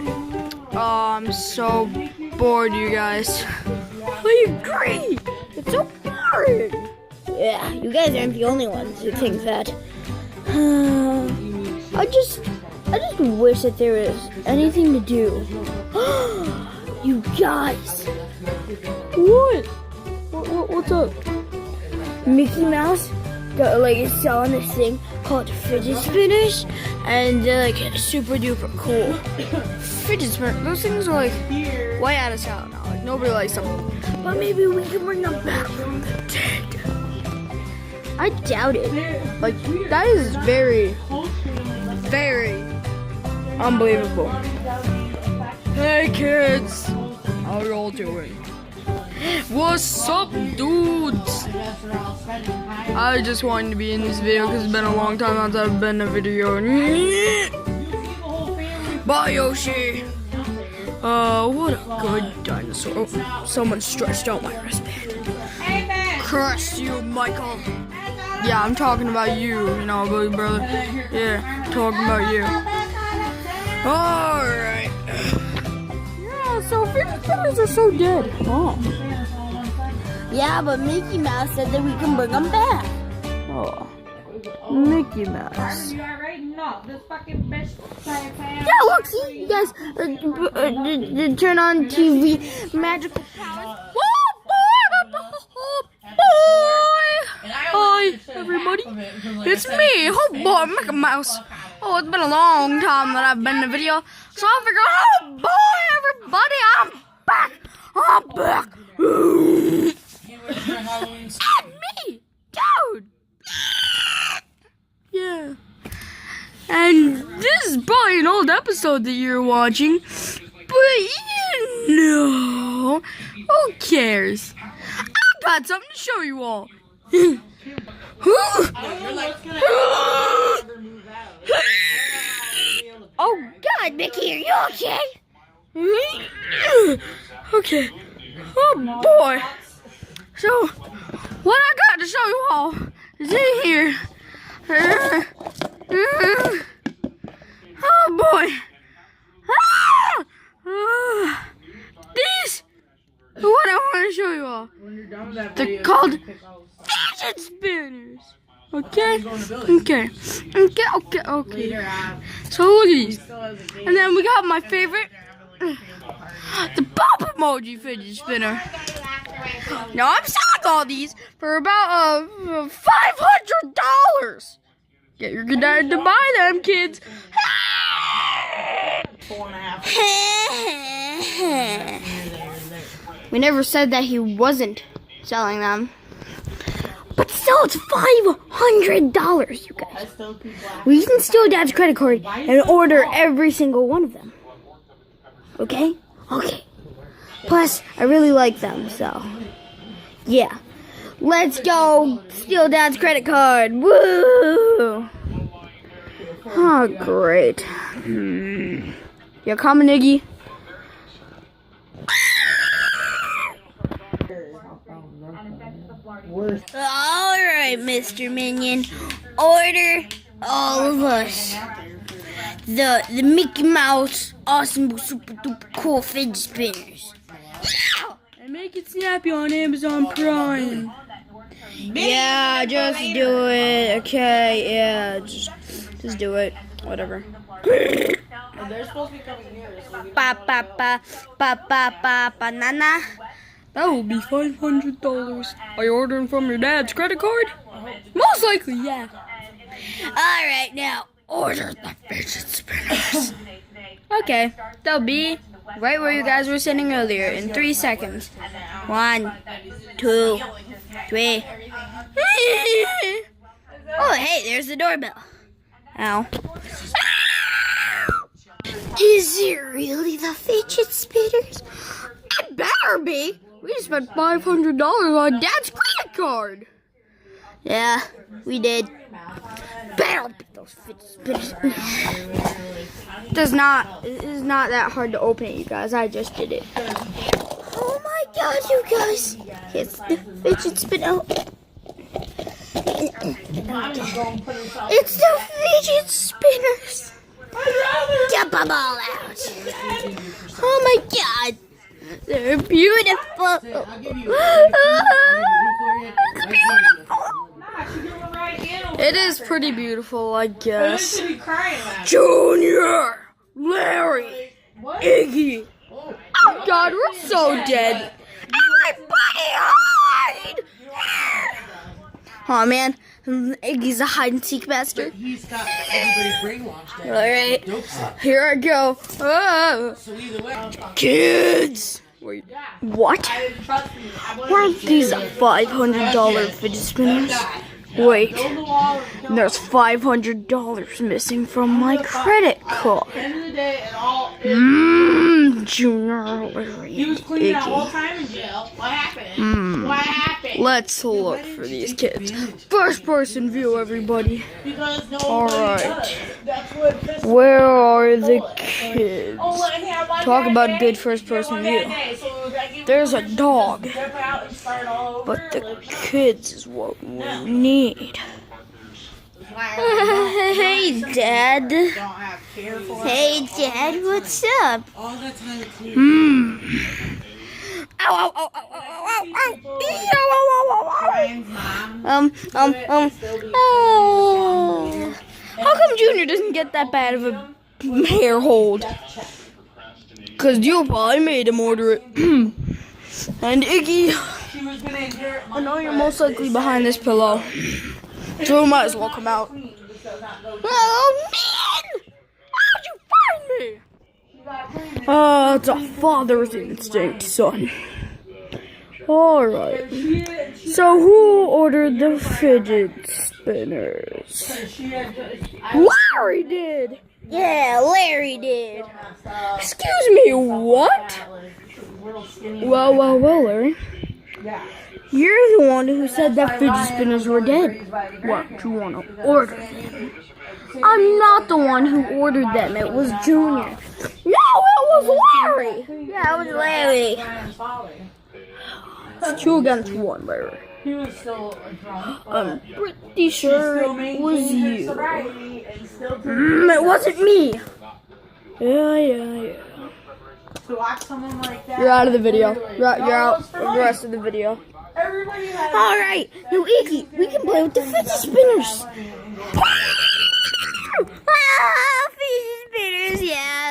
what? Oh, I'm so bored, you guys. I agree. It's so boring. Yeah, you guys aren't the only ones who think that. I just wish that there was anything to do. You guys. What? What's up? Mickey Mouse got is selling this thing called fidget spinners, and they're super duper cool. Fidget spinner. Those things are way out of style now. Nobody likes them. But maybe we can bring them back from the dead. I doubt it. That is very, very unbelievable. Hey kids, how y'all doing? What's up, dudes? I just wanted to be in this video because it's been a long time since I've been in a video. Bye, Yoshi. What a good dinosaur. Oh, someone stretched out my wristband. Curse you, Michael. Yeah, I'm talking about you, big brother. Yeah, talking about you. Alright. Yeah, so fidget spinners are so dead. Oh. Yeah, but Mickey Mouse said that we can bring them back. Oh. Mickey Mouse. Yeah, look, see, you guys turn on TV, magical powers. Hi, everybody. It's me, oh boy, Mickey Mouse. Oh, it's been a long time that I've been in a video, so I figured, oh boy, everybody, I'm back. I'm back. And me, dude. Yeah. And this is probably an old episode that you're watching, but who cares? I've got something to show you all. Oh God, Mickey, are you okay? Okay. Oh boy. So, what I got to show you all is in here. Oh boy. These are what I want to show you all. They're called fidget spinners. Okay? Okay. So look at these. And then we got my favorite, the pop emoji fidget spinner. Now I'm selling all these for about $500. Get your good dad to buy them, kids. We never said that he wasn't selling them. But still, it's $500, you guys. We can steal Dad's credit card and order every single one of them. Okay? Okay. Plus, I really like them, so yeah. Let's go steal Dad's credit card. Woo! Oh, great. You coming, Iggy? Alright, Mr. Minion. Order all of us the Mickey Mouse awesome super duper cool fidget spinners. And make it snappy on Amazon Prime. Yeah, just do it. Okay, yeah, just do it. Whatever. They're supposed to be coming here. Banana. That will be $500. Are you ordering from your dad's credit card? Most likely, yeah. Alright, now order the fidget spinners. Okay, they'll be right where you guys were sitting earlier in 3 seconds. 1, 2, 3. Oh, hey, there's the doorbell. Ow. Is it really the fidget spinners? It better be. We just spent $500 on Dad's credit card. Yeah, we did. Better be those fidget spinners. It is not that hard to open it, you guys. I just did it. Oh my God, you guys! It's the fidget spinner. It's the fidget spinners. rip them all out. Oh my god. They're beautiful. I'll give you. It is pretty beautiful, I guess. Be crying about it. Junior, Larry, What? Iggy. Oh God, we're so dead. Everybody hide! Oh man, Iggy's a hide and seek master. He's got everybody brainwashed. All right, here I go. Oh. So either way, Kids. Wait, what? Why are these $500 fidget spinners? Wait, there's $500 missing from my credit card. end of the day, and all. Junior, Larry, He was cleaning that whole Iggy. time in jail. What happened? What happened? Let's look for these kids. First person view, everybody. Because nobody Alright. does. That's what pissed me Where are the kids? off. And he had one Talk bad about day, good first he had person one view. bad day, so it was like he was There's a just dog. step out and start all over. But the kids is what we need. Hey, Dad. Don't have care for Hey, Dad, what's up? all that time to clean. Ow, ow, ow, ow, ow, ow, ow, ow. Eee, ow, ow, ow, ow, Brian's mom. ow. Oh. How come Junior doesn't get that bad of a hair hold? Cause you probably made him order it. And Iggy, She was gonna inherit I money. know you're most likely behind this pillow. So we might as well come out. Oh, man! How'd you find me? It's a father's instinct, son. Alright. So who ordered the fidget spinners? Larry did! Yeah, Larry did. Excuse me, what? Well, Larry. You're the one who said that fidget spinners were dead. What, you want to order them? I'm not the one who ordered them. It was Junior. No, it was Larry. Yeah, it was Larry. It's 2 against 1, Larry. He was still drunk. I'm pretty sure it was you. Sobriety and still It wasn't me. Yeah. to watch someone like that. You're out of the video. You're out for the rest of the video. Everybody has Alright, now Iggy, we can play with the fidget spinners. Ah, fidget spinners, yeah.